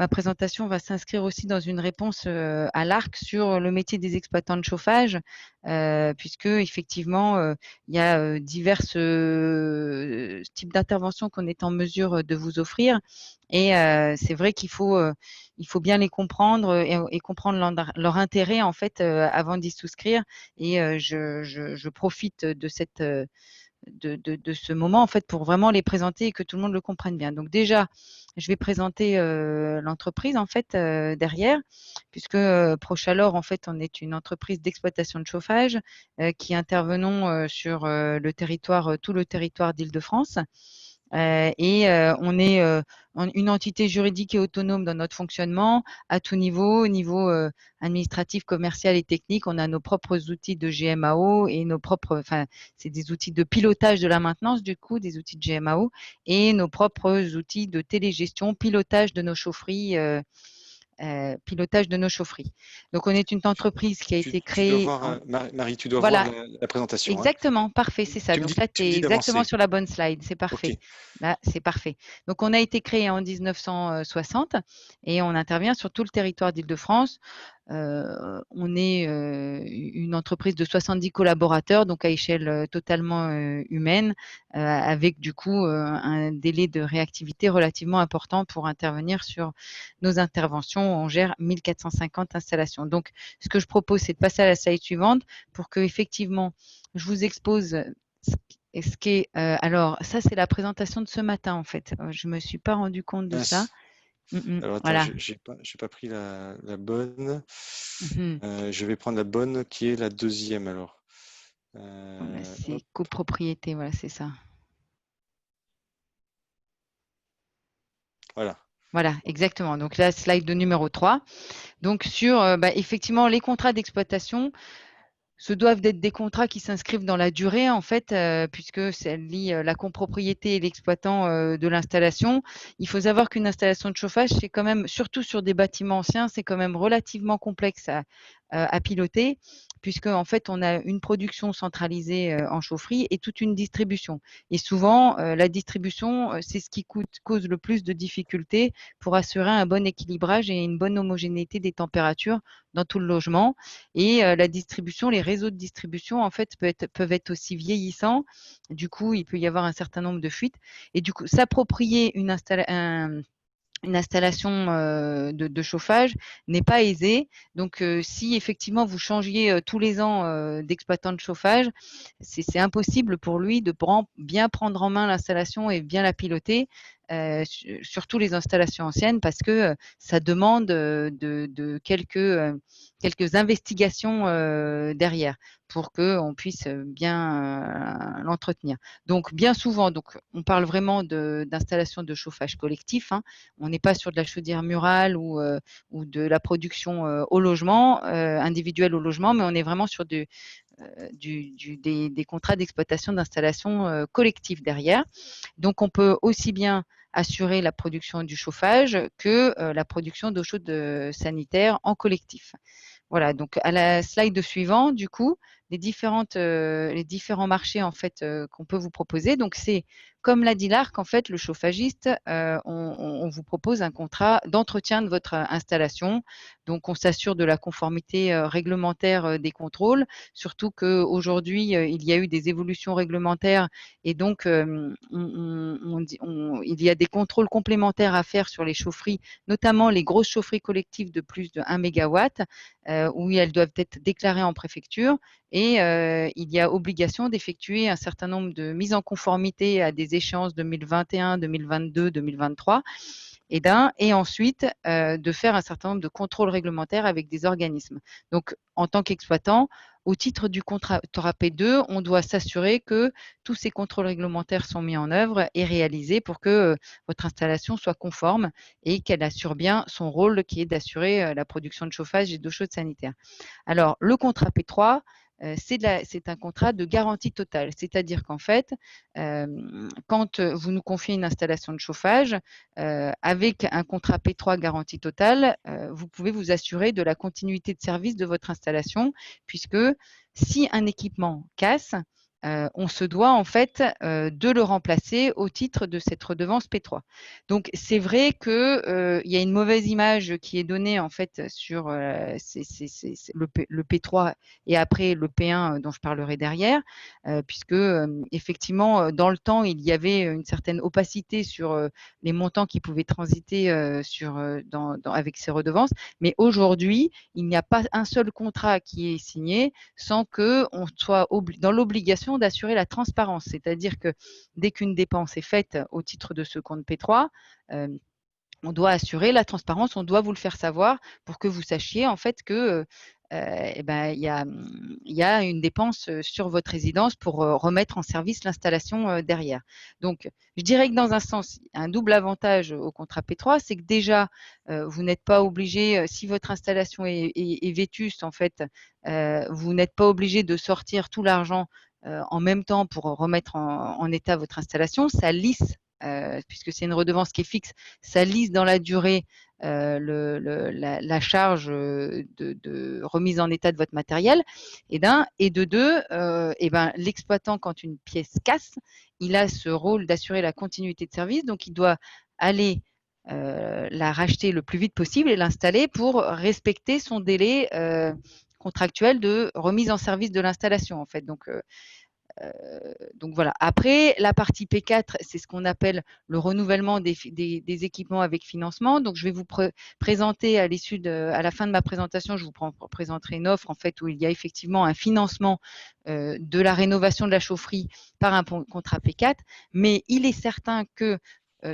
ma présentation va s'inscrire aussi dans une réponse à l'ARC sur le métier des exploitants de chauffage, puisque effectivement, il y a divers types d'interventions qu'on est en mesure de vous offrir. Et c'est vrai qu'il faut bien les comprendre et comprendre leur intérêt en fait avant d'y souscrire. Et je profite de cette de ce moment en fait pour vraiment les présenter et que tout le monde le comprenne bien. Donc déjà, je vais présenter l'entreprise en fait derrière, puisque Prochalor en fait on est une entreprise d'exploitation de chauffage qui intervenons sur le territoire, tout le territoire d'Île-de-France. Et on est une entité juridique et autonome dans notre fonctionnement à tout niveau, au niveau administratif, commercial et technique. On a nos propres outils de GMAO et nos propres, enfin, c'est des outils de pilotage de la maintenance, du coup, des outils de GMAO et nos propres outils de télégestion, pilotage de nos chaufferies. Pilotage de nos chaufferies. Donc, on est une entreprise qui a été Tu dois créée voir, Marie, tu dois voir voilà, la présentation. Hein. exactement, parfait, c'est ça. Donc là, tu Tu me es dis exactement d'avancer. sur la bonne slide, c'est Ok. parfait. Là, c'est parfait. Donc, on a été créé en 1960 et on intervient sur tout le territoire d'Île-de-France. On est une entreprise de 70 collaborateurs, donc à échelle totalement humaine, avec du coup un délai de réactivité relativement important pour intervenir sur nos interventions. On gère 1450 installations. Donc, ce que je propose, c'est de passer à la slide suivante pour que effectivement, je vous expose ce qui est. Alors, ça, c'est la présentation de ce matin, en fait. Je me suis pas rendu compte de ça. Mince. Alors attends, Voilà. j'ai pas pris la bonne. Mhm. Je vais prendre la bonne qui est la deuxième alors. Voilà, c'est Hop, copropriété, voilà, c'est ça. voilà. Voilà, exactement. Donc là, slide de numéro 3. Donc sur effectivement les contrats d'exploitation, ce doivent être des contrats qui s'inscrivent dans la durée, en fait, puisque ça lie la copropriété et l'exploitant de l'installation. Il faut savoir qu'une installation de chauffage, c'est quand même, surtout sur des bâtiments anciens, c'est quand même relativement complexe à piloter, puisque en fait, on a une production centralisée en chaufferie et toute une distribution. Et souvent, la distribution, c'est ce qui cause le plus de difficultés pour assurer un bon équilibrage et une bonne homogénéité des températures dans tout le logement. Et la distribution, les réseaux de distribution, en fait, peuvent être aussi vieillissants. Du coup, il peut y avoir un certain nombre de fuites. Et du coup, s'approprier une installation de chauffage n'est pas aisée. Donc, si effectivement vous changiez tous les ans d'exploitant de chauffage, c'est impossible pour lui de bien prendre en main l'installation et bien la piloter, surtout les installations anciennes, parce que ça demande de quelques investigations derrière pour qu'on puisse bien l'entretenir. Donc, bien souvent, donc, on parle vraiment d'installation de chauffage collectif. Hein. On n'est pas sur de la chaudière murale ou de la production au logement, individuelle au logement, mais on est vraiment sur des contrats d'exploitation d'installation collective derrière. Donc, on peut aussi bien assurer la production du chauffage que la production d'eau chaude sanitaire en collectif. Voilà, donc à la slide suivante, du coup, les différents marchés en fait qu'on peut vous proposer. Donc c'est comme l'a dit l'ARC, en fait, le chauffagiste, on vous propose un contrat d'entretien de votre installation. Donc on s'assure de la conformité réglementaire des contrôles, surtout qu'aujourd'hui il y a eu des évolutions réglementaires et donc il y a des contrôles complémentaires à faire sur les chaufferies, notamment les grosses chaufferies collectives de plus de 1 mégawatt où elles doivent être déclarées en préfecture et il y a obligation d'effectuer un certain nombre de mises en conformité à des échéances 2021, 2022, 2023 et ensuite de faire un certain nombre de contrôles réglementaires avec des organismes. Donc, en tant qu'exploitant, au titre du contrat P2, on doit s'assurer que tous ces contrôles réglementaires sont mis en œuvre et réalisés pour que votre installation soit conforme et qu'elle assure bien son rôle qui est d'assurer la production de chauffage et d'eau chaude sanitaire. Alors, le contrat P3, c'est un contrat de garantie totale, c'est-à-dire qu'en fait, quand vous nous confiez une installation de chauffage, avec un contrat P3 garantie totale, vous pouvez vous assurer de la continuité de service de votre installation, puisque si un équipement casse, on se doit en fait de le remplacer au titre de cette redevance P3. Donc c'est vrai que il y a une mauvaise image qui est donnée en fait sur le P3 et après le P1 dont je parlerai derrière, puisque effectivement dans le temps il y avait une certaine opacité sur les montants qui pouvaient transiter avec ces redevances, mais aujourd'hui il n'y a pas un seul contrat qui est signé sans qu'on soit dans l'obligation d'assurer la transparence. C'est-à-dire que dès qu'une dépense est faite au titre de ce compte P3, on doit assurer la transparence, on doit vous le faire savoir pour que vous sachiez en fait que il y a une dépense sur votre résidence pour remettre en service l'installation derrière. Donc, je dirais que dans un sens, un double avantage au contrat P3, c'est que déjà, vous n'êtes pas obligé, si votre installation est vétuste, en fait, vous n'êtes pas obligé de sortir tout l'argent en même temps pour remettre en état votre installation. Ça lisse puisque c'est une redevance qui est fixe, ça lisse dans la durée la charge de remise en état de votre matériel, et de deux, l'exploitant, quand une pièce casse, il a ce rôle d'assurer la continuité de service, donc il doit aller la racheter le plus vite possible et l'installer pour respecter son délai contractuel de remise en service de l'installation, en fait. Donc voilà. Après, la partie P4, c'est ce qu'on appelle le renouvellement des équipements avec financement. Donc, je vais vous présenter à la fin de ma présentation, je vous présenterai une offre en fait où il y a effectivement un financement de la rénovation de la chaufferie par un contrat P4. Mais il est certain que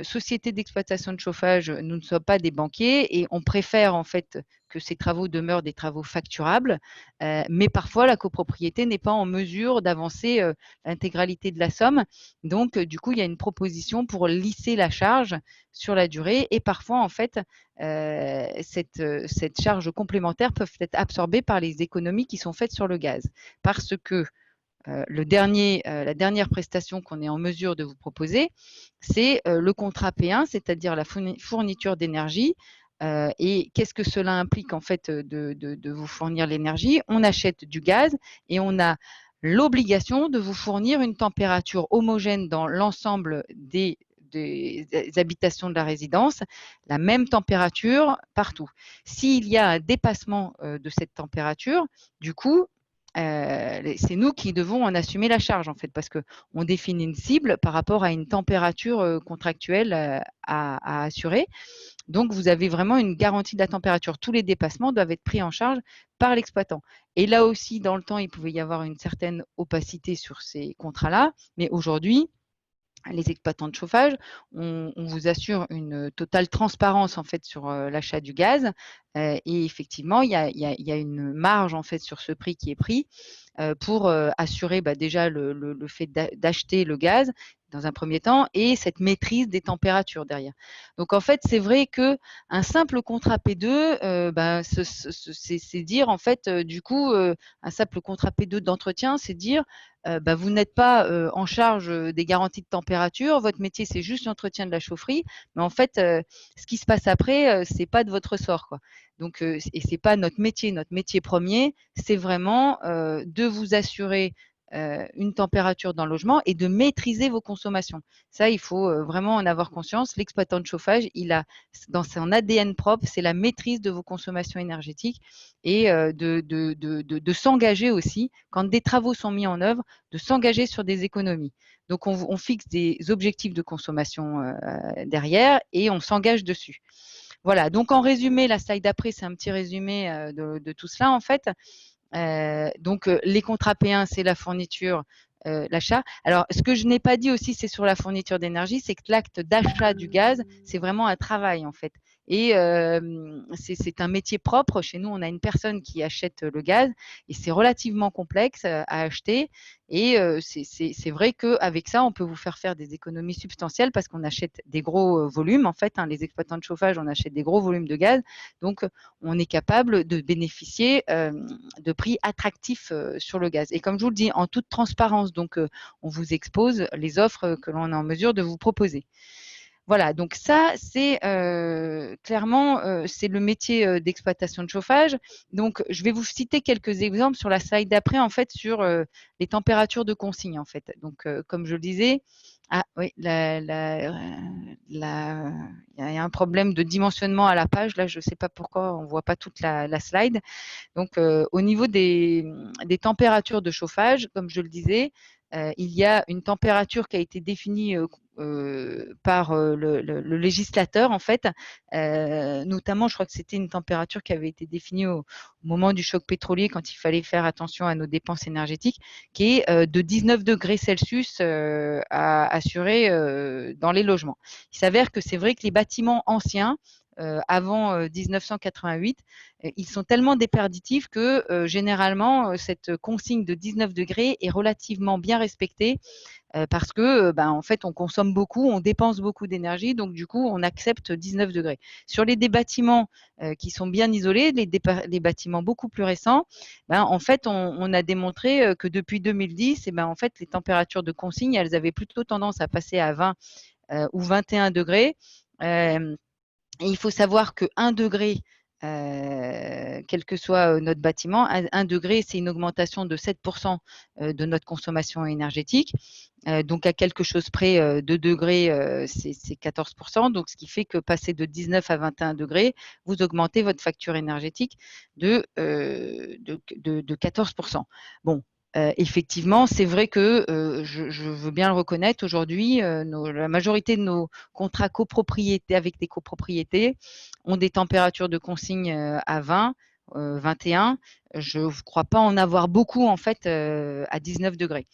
société d'exploitation de chauffage, nous ne sommes pas des banquiers et on préfère en fait que ces travaux demeurent des travaux facturables, mais parfois la copropriété n'est pas en mesure d'avancer l'intégralité de la somme. Donc, du coup, il y a une proposition pour lisser la charge sur la durée et parfois, en fait, cette charge complémentaire peut être absorbée par les économies qui sont faites sur le gaz. Parce que la dernière prestation qu'on est en mesure de vous proposer, c'est le contrat P1, c'est-à-dire la fourniture d'énergie. Et qu'est-ce que cela implique en fait de vous fournir l'énergie? On achète du gaz et on a l'obligation de vous fournir une température homogène dans l'ensemble des habitations de la résidence, la même température partout. S'il y a un dépassement de cette température, du coup, c'est nous qui devons en assumer la charge en fait, parce qu'on définit une cible par rapport à une température contractuelle à assurer. Donc, vous avez vraiment une garantie de la température. Tous les dépassements doivent être pris en charge par l'exploitant. Et là aussi, dans le temps, il pouvait y avoir une certaine opacité sur ces contrats-là, mais aujourd'hui, les exploitants de chauffage, on vous assure une totale transparence en fait sur l'achat du gaz et effectivement il y a une marge en fait sur ce prix qui est pris pour assurer déjà le fait d'acheter le gaz dans un premier temps et cette maîtrise des températures derrière. Donc en fait c'est vrai que un simple contrat P2 c'est dire en fait du coup un simple contrat P2 d'entretien, c'est dire vous n'êtes pas en charge des garanties de température, votre métier c'est juste l'entretien de la chaufferie, mais en fait ce qui se passe après c'est pas de votre ressort quoi. Donc et c'est pas notre métier premier, c'est vraiment de vous assurer une température dans le logement et de maîtriser vos consommations. Ça, il faut vraiment en avoir conscience. L'exploitant de chauffage, il a dans son ADN propre, c'est la maîtrise de vos consommations énergétiques et de s'engager aussi, quand des travaux sont mis en œuvre, de s'engager sur des économies. Donc, on fixe des objectifs de consommation derrière et on s'engage dessus. Voilà, donc en résumé, la slide d'après, c'est un petit résumé de tout cela en fait. Donc, les contrats P1, c'est la fourniture, l'achat. Alors, ce que je n'ai pas dit aussi, c'est sur la fourniture d'énergie, c'est que l'acte d'achat du gaz, c'est vraiment un travail en fait. Et c'est un métier propre. Chez nous, on a une personne qui achète le gaz et c'est relativement complexe à acheter. Et c'est vrai qu'avec ça, on peut vous faire des économies substantielles parce qu'on achète des gros volumes. En fait, les exploitants de chauffage, on achète des gros volumes de gaz. Donc, on est capable de bénéficier de prix attractifs sur le gaz. Et comme je vous le dis, en toute transparence, donc on vous expose les offres que l'on est en mesure de vous proposer. Voilà, donc ça, c'est clairement, c'est le métier d'exploitation de chauffage. Donc, je vais vous citer quelques exemples sur la slide d'après, en fait, sur les températures de consigne, en fait. Donc, comme je le disais, ah oui, il y a un problème de dimensionnement à la page. Là, je ne sais pas pourquoi on ne voit pas toute la slide. Donc, au niveau des températures de chauffage, comme je le disais, il y a une température qui a été définie par le législateur, en fait. Notamment, je crois que c'était une température qui avait été définie au moment du choc pétrolier, quand il fallait faire attention à nos dépenses énergétiques, qui est de 19 degrés Celsius à assurer dans les logements. Il s'avère que c'est vrai que les bâtiments anciens, avant 1988, ils sont tellement déperditifs que généralement, cette consigne de 19 degrés est relativement bien respectée parce que, en fait, on consomme beaucoup, on dépense beaucoup d'énergie, donc du coup, on accepte 19 degrés. Sur les des bâtiments qui sont bien isolés, les bâtiments beaucoup plus récents, en fait, on a démontré que depuis 2010, en fait, les températures de consigne, elles avaient plutôt tendance à passer à 20 ou 21 degrés. Et il faut savoir que 1 degré, quel que soit notre bâtiment, 1 degré, c'est une augmentation de 7% de notre consommation énergétique. Donc, à quelque chose près, 2 degrés, c'est 14%. Donc, ce qui fait que passer de 19 à 21 degrés, vous augmentez votre facture énergétique de 14%. Bon, effectivement, c'est vrai que je veux bien le reconnaître, aujourd'hui, la majorité de nos contrats copropriété avec des copropriétés ont des températures de consigne à 20, 21. Je ne crois pas en avoir beaucoup, en fait, à 19 degrés.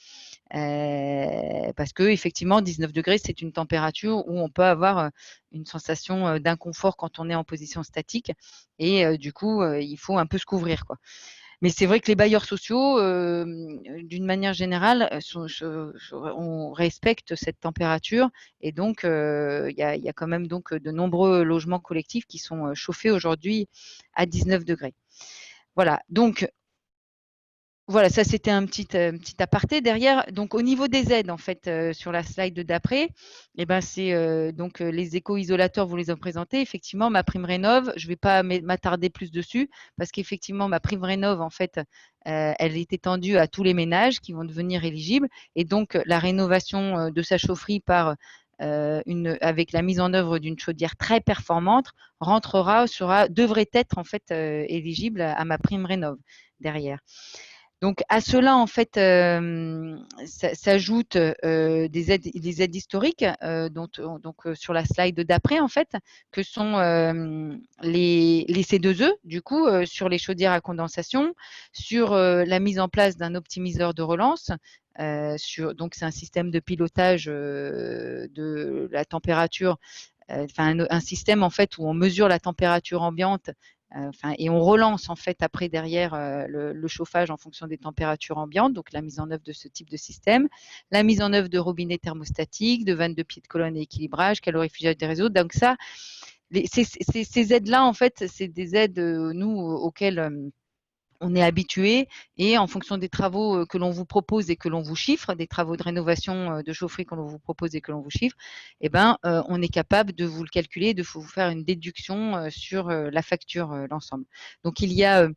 Parce que effectivement, 19 degrés, c'est une température où on peut avoir une sensation d'inconfort quand on est en position statique. Et du coup, il faut un peu se couvrir, quoi. Mais c'est vrai que les bailleurs sociaux, d'une manière générale, on respecte cette température. Et donc, il y a quand même donc de nombreux logements collectifs qui sont chauffés aujourd'hui à 19 degrés. Voilà, donc voilà, ça c'était un petit aparté. Derrière, donc au niveau des aides, en fait, sur la slide d'après, c'est donc les éco-isolateurs, vous les ont présentés. Effectivement, MaPrimeRénov', je ne vais pas m'attarder plus dessus parce qu'effectivement, MaPrimeRénov', en fait, elle est étendue à tous les ménages qui vont devenir éligibles. Et donc, la rénovation de sa chaufferie avec la mise en œuvre d'une chaudière très performante devrait être en fait éligible à MaPrimeRénov' derrière. Donc à cela, en fait, s'ajoutent des aides historiques, sur la slide d'après, en fait, que sont les C2E, du coup, sur les chaudières à condensation, sur la mise en place d'un optimiseur de relance. Donc c'est un système de pilotage de la température, un système en fait où on mesure la température ambiante. Et on relance en fait après derrière le chauffage en fonction des températures ambiantes, donc la mise en œuvre de ce type de système, la mise en œuvre de robinets thermostatiques, de vannes de pieds de colonne et équilibrage, calorifugage des réseaux. Donc ça, ces aides-là, en fait, c'est des aides, nous, auxquelles on est habitué, et en fonction des travaux que l'on vous propose et que l'on vous chiffre, des travaux de rénovation de chaufferie que l'on vous propose et que l'on vous chiffre, on est capable de vous le calculer, de vous faire une déduction sur la facture, l'ensemble. Donc, il y a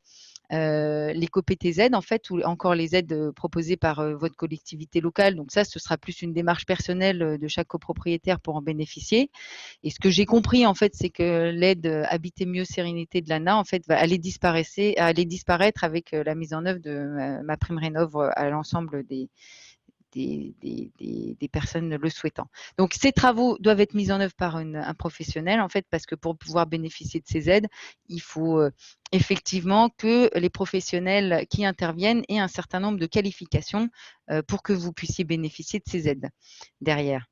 l'éco-PTZ, en fait, ou encore les aides proposées par votre collectivité locale. Donc ça, ce sera plus une démarche personnelle de chaque copropriétaire pour en bénéficier. Et ce que j'ai compris, en fait, c'est que l'aide Habiter mieux sérénité de l'ANA, en fait, va aller disparaître avec la mise en œuvre de MaPrimeRénov' à l'ensemble des personnes le souhaitant. Donc, ces travaux doivent être mis en œuvre par un professionnel, en fait, parce que pour pouvoir bénéficier de ces aides, il faut effectivement que les professionnels qui interviennent aient un certain nombre de qualifications pour que vous puissiez bénéficier de ces aides derrière.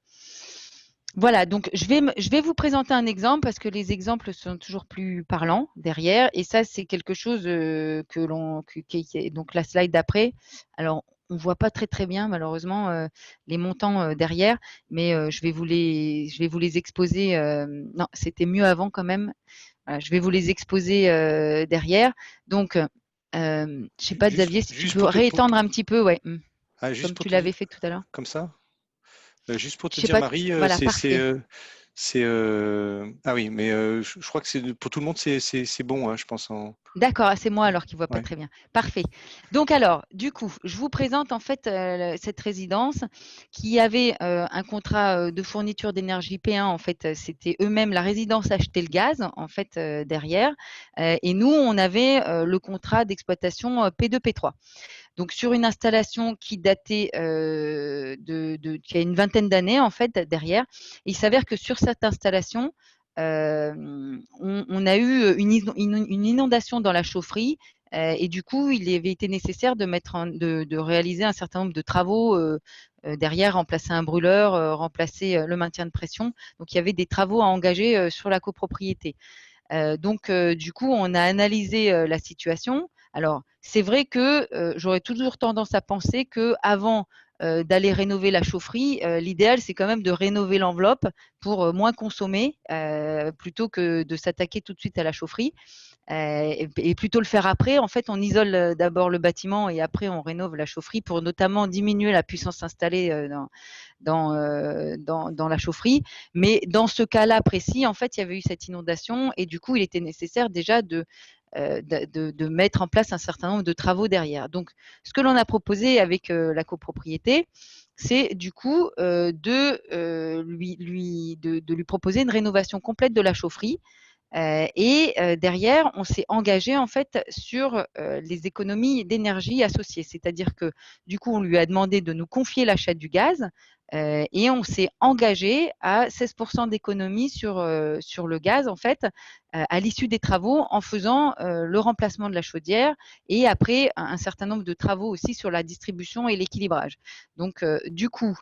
Voilà, donc je vais vous présenter un exemple parce que les exemples sont toujours plus parlants derrière. Et ça, c'est quelque chose donc la slide d'après. Alors, on ne voit pas très bien, malheureusement, les montants derrière, mais je vais vous les exposer. Non, c'était mieux avant quand même. Voilà, je vais vous les exposer derrière. Donc, je ne sais pas, Xavier, si tu peux réétendre un petit peu, ouais, comme tu l'avais fait tout à l'heure. Comme ça. Juste pour te Je sais dire, pas, Marie, voilà, Ah oui, mais je crois que pour tout le monde, c'est bon, hein, je pense. D'accord, c'est moi alors qui ne vois pas Ouais. très bien. Parfait. Donc alors, du coup, je vous présente en fait cette résidence qui avait un contrat de fourniture d'énergie P1. En fait, c'était eux-mêmes, la résidence achetait le gaz en fait derrière. Et nous, on avait le contrat d'exploitation P2, P3. Donc sur une installation qui datait qui a une vingtaine d'années en fait derrière. Il s'avère que sur cette installation, on a eu une inondation dans la chaufferie et du coup, il avait été nécessaire de réaliser un certain nombre de travaux derrière, remplacer un brûleur, remplacer le maintien de pression. Donc, il y avait des travaux à engager sur la copropriété. Donc, du coup, on a analysé la situation. Alors, c'est vrai que j'aurais toujours tendance à penser qu'avant d'aller rénover la chaufferie, l'idéal, c'est quand même de rénover l'enveloppe pour moins consommer plutôt que de s'attaquer tout de suite à la chaufferie. Et plutôt le faire après. En fait, on isole d'abord le bâtiment et après, on rénove la chaufferie pour notamment diminuer la puissance installée dans la chaufferie. Mais dans ce cas-là précis, en fait, il y avait eu cette inondation et du coup, il était nécessaire déjà de mettre en place un certain nombre de travaux derrière. Donc, ce que l'on a proposé avec la copropriété, c'est du coup de lui proposer une rénovation complète de la chaufferie. Et derrière, on s'est engagé en fait sur les économies d'énergie associées. C'est-à-dire que du coup, on lui a demandé de nous confier l'achat du gaz et on s'est engagé à 16% d'économie sur le gaz en fait à l'issue des travaux en faisant le remplacement de la chaudière et après un certain nombre de travaux aussi sur la distribution et l'équilibrage. Donc du coup,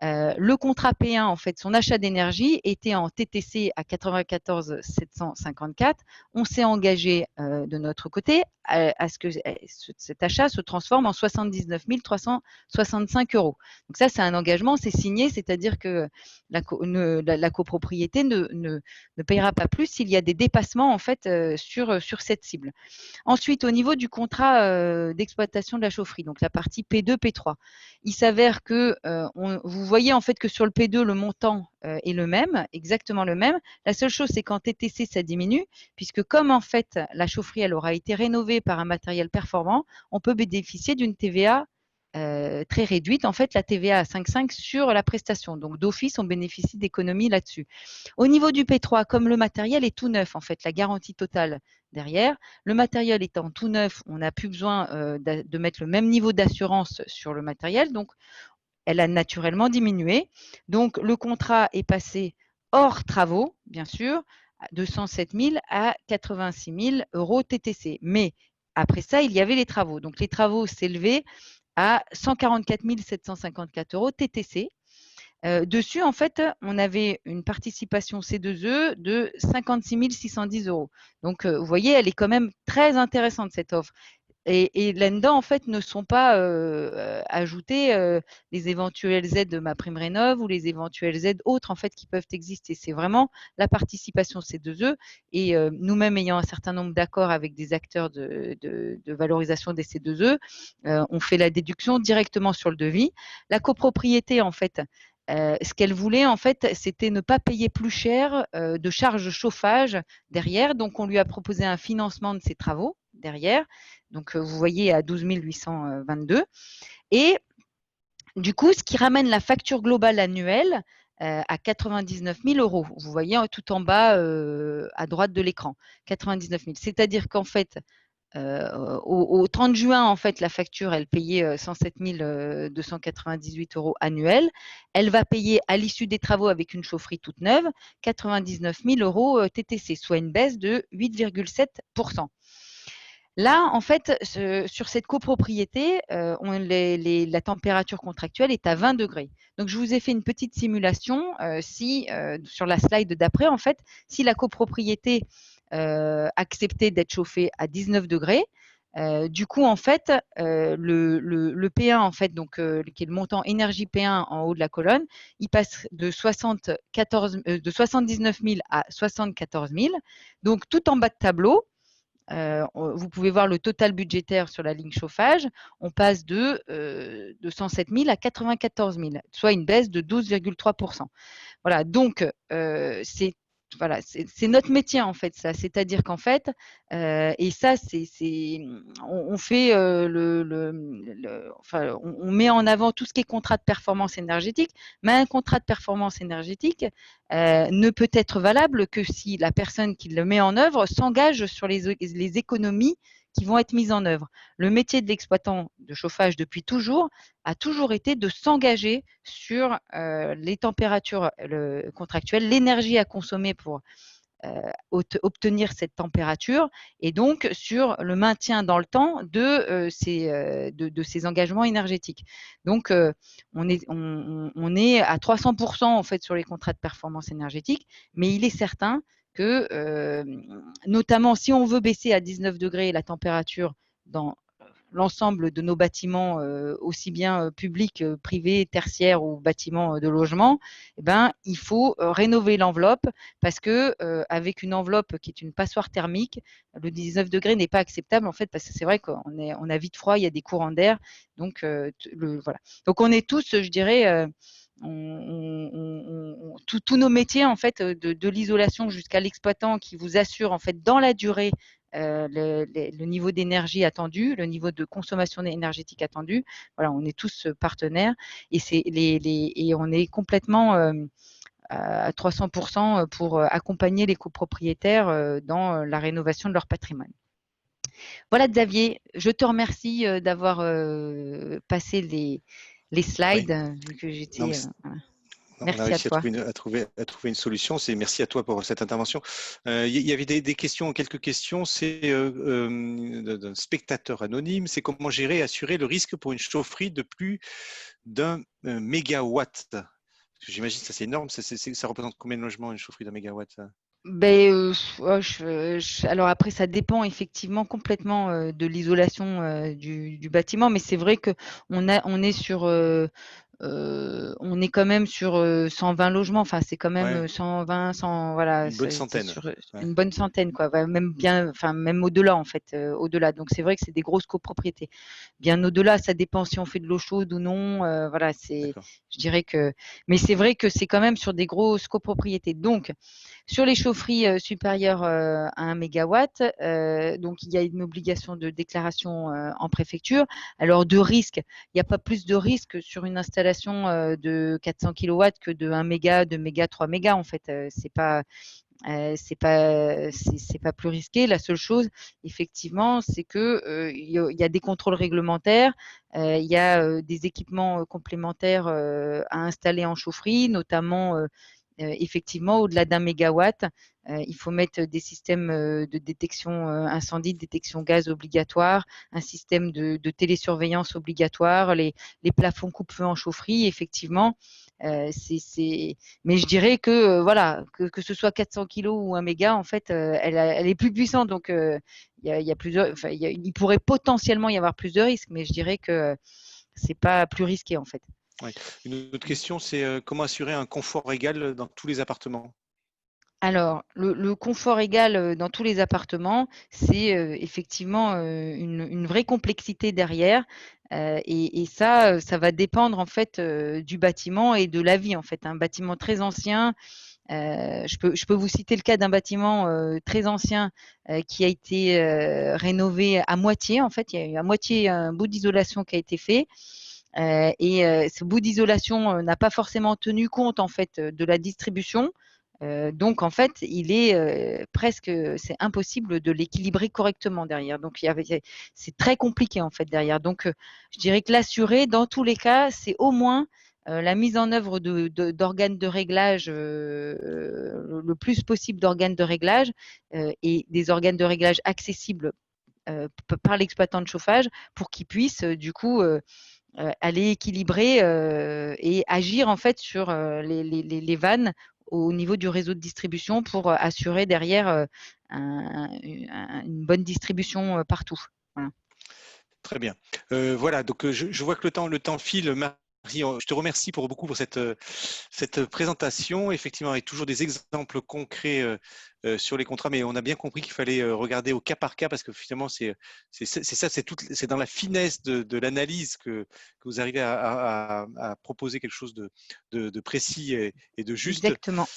le contrat P1, en fait, son achat d'énergie était en TTC à 94 754. On s'est engagé de notre côté à ce que cet achat se transforme en 79 365 euros. Donc ça, c'est un engagement, c'est signé, c'est-à-dire que la copropriété ne payera pas plus s'il y a des dépassements en fait sur cette cible. Ensuite, au niveau du contrat d'exploitation de la chaufferie, donc la partie P2, P3, il s'avère que vous voyez en fait que sur le P2, le montant est le même, exactement le même. La seule chose, c'est qu'en TTC, ça diminue, puisque comme en fait la chaufferie elle aura été rénovée par un matériel performant, on peut bénéficier d'une TVA très réduite, en fait la TVA à 5,5 sur la prestation. Donc d'office, on bénéficie d'économies là-dessus. Au niveau du P3, comme le matériel est tout neuf, en fait, la garantie totale derrière, le matériel étant tout neuf, on n'a plus besoin de mettre le même niveau d'assurance sur le matériel, donc elle a naturellement diminué. Donc le contrat est passé hors travaux, bien sûr, de 107 000 à 86 000 euros TTC. Mais après ça, il y avait les travaux. Donc les travaux s'élevaient à 144 754 euros TTC. Dessus, en fait, on avait une participation C2E de 56 610 euros. Donc, vous voyez, elle est quand même très intéressante, cette offre. Et là-dedans, en fait, ne sont pas ajoutés les éventuelles aides de ma prime rénov ou les éventuelles aides autres en fait qui peuvent exister. C'est vraiment la participation C2E et nous-mêmes ayant un certain nombre d'accords avec des acteurs de valorisation des C2E, on fait la déduction directement sur le devis. La copropriété, en fait, ce qu'elle voulait, en fait, c'était ne pas payer plus cher de charges de chauffage derrière. Donc, on lui a proposé un financement de ses travaux derrière. Donc, vous voyez à 12 822. Et du coup, ce qui ramène la facture globale annuelle à 99 000 euros. Vous voyez tout en bas à droite de l'écran, 99 000. C'est-à-dire qu'en fait, au 30 juin, en fait, la facture, elle payait 107 298 euros annuels. Elle va payer à l'issue des travaux avec une chaufferie toute neuve 99 000 euros TTC, soit une baisse de 8,7%. Là, en fait, sur cette copropriété, la température contractuelle est à 20 degrés. Donc, je vous ai fait une petite simulation sur la slide d'après, en fait, si la copropriété acceptait d'être chauffée à 19 degrés, du coup, en fait, le P1, en fait, donc, qui est le montant énergie P1 en haut de la colonne, il passe de 79 000 à 74 000. Donc, tout en bas de tableau, vous pouvez voir le total budgétaire sur la ligne chauffage. On passe de 107 000 à 94 000, soit une baisse de 12,3%. Voilà, donc c'est voilà, c'est notre métier en fait, ça. C'est-à-dire qu'en fait, et ça, on fait enfin, on met en avant tout ce qui est contrat de performance énergétique, mais un contrat de performance énergétique ne peut être valable que si la personne qui le met en œuvre s'engage sur les économies qui vont être mises en œuvre. Le métier de l'exploitant de chauffage depuis toujours a toujours été de s'engager sur les températures contractuelles, l'énergie à consommer pour obtenir cette température et donc sur le maintien dans le temps de ces engagements énergétiques. Donc, on est à 300% en fait sur les contrats de performance énergétique, mais il est certain que, notamment si on veut baisser à 19 degrés la température dans l'ensemble de nos bâtiments, aussi bien publics, privés, tertiaires ou bâtiments de logement, eh ben, il faut rénover l'enveloppe parce que avec une enveloppe qui est une passoire thermique, le 19 degrés n'est pas acceptable en fait parce que c'est vrai qu'on a vite froid, il y a des courants d'air, donc voilà. Donc on est tous, je dirais, tous nos métiers en fait, de l'isolation jusqu'à l'exploitant qui vous assure en fait dans la durée le niveau d'énergie attendu, le niveau de consommation énergétique attendu. Voilà, on est tous partenaires et et on est complètement à 300% pour accompagner les copropriétaires dans la rénovation de leur patrimoine. Voilà, Xavier, je te remercie d'avoir passé les Oui. slides, vu que Non, mais j'étais. Voilà. on a Merci à réussi à toi. trouver à trouver une solution. C'est merci à toi pour cette intervention. Il y avait des questions, quelques questions. C'est d'un spectateur anonyme. C'est comment gérer et assurer le risque pour une chaufferie de plus d'un mégawatt. J'imagine que ça c'est énorme. Ça représente combien de logements une chaufferie d'un mégawatt? Ben, oh, alors après, ça dépend effectivement complètement de l'isolation du bâtiment, mais c'est vrai que on est sur on est quand même sur 120 logements. Enfin, c'est quand même Ouais, 120, 100, voilà, une bonne c'est centaine. sur Ouais, une bonne centaine, quoi. Même bien, enfin, même au-delà, en fait, au-delà. Donc, c'est vrai que c'est des grosses copropriétés. Bien au-delà, ça dépend si on fait de l'eau chaude ou non. Voilà, d'accord. je dirais que, mais c'est vrai que c'est quand même sur des grosses copropriétés. Donc, sur les chaufferies supérieures à 1 mégawatt, donc il y a une obligation de déclaration en préfecture. Alors, de risque, il n'y a pas plus de risque sur une installation de 400 kilowatts que de 1 méga, 2 mégas, 3 mégas. En fait, c'est pas plus risqué. La seule chose, effectivement, c'est que il y a des contrôles réglementaires, il y a des équipements complémentaires à installer en chaufferie, notamment effectivement, au-delà d'un mégawatt, il faut mettre des systèmes de détection incendie, de détection gaz obligatoire, un système de télésurveillance obligatoire, les plafonds coupe-feu en chaufferie, effectivement. Mais je dirais que voilà, que ce soit 400 kilos ou 1 méga, en fait, elle est plus puissante. Donc, il y a plusieurs, enfin, il pourrait potentiellement y avoir plus de risques, mais je dirais que c'est pas plus risqué, en fait. Ouais. Une autre question, c'est comment assurer un confort égal dans tous les appartements? Alors, le confort égal, dans tous les appartements, c'est, effectivement, une vraie complexité derrière, et ça, ça va dépendre en fait, du bâtiment et de la vie en fait. Un bâtiment très ancien, je peux vous citer le cas d'un bâtiment, très ancien, qui a été, rénové à moitié en fait. Il y a eu à moitié un bout d'isolation qui a été fait, et ce bout d'isolation, n'a pas forcément tenu compte en fait, de la distribution. Donc en fait, il est presque, c'est impossible de l'équilibrer correctement derrière. Donc c'est très compliqué en fait derrière. Donc je dirais que l'assurer, dans tous les cas, c'est au moins la mise en œuvre d'organes de réglage, le plus possible d'organes de réglage et des organes de réglage accessibles par l'exploitant de chauffage pour qu'il puisse du coup aller équilibrer et agir en fait sur les vannes au niveau du réseau de distribution pour assurer derrière une bonne distribution partout. Voilà. Très bien. Voilà, donc je vois que le temps file. Je te remercie beaucoup pour cette présentation. Effectivement, avec toujours des exemples concrets sur les contrats, mais on a bien compris qu'il fallait regarder au cas par cas parce que finalement, c'est ça, c'est dans la finesse de l'analyse que vous arrivez à proposer quelque chose de précis et de juste. Exactement.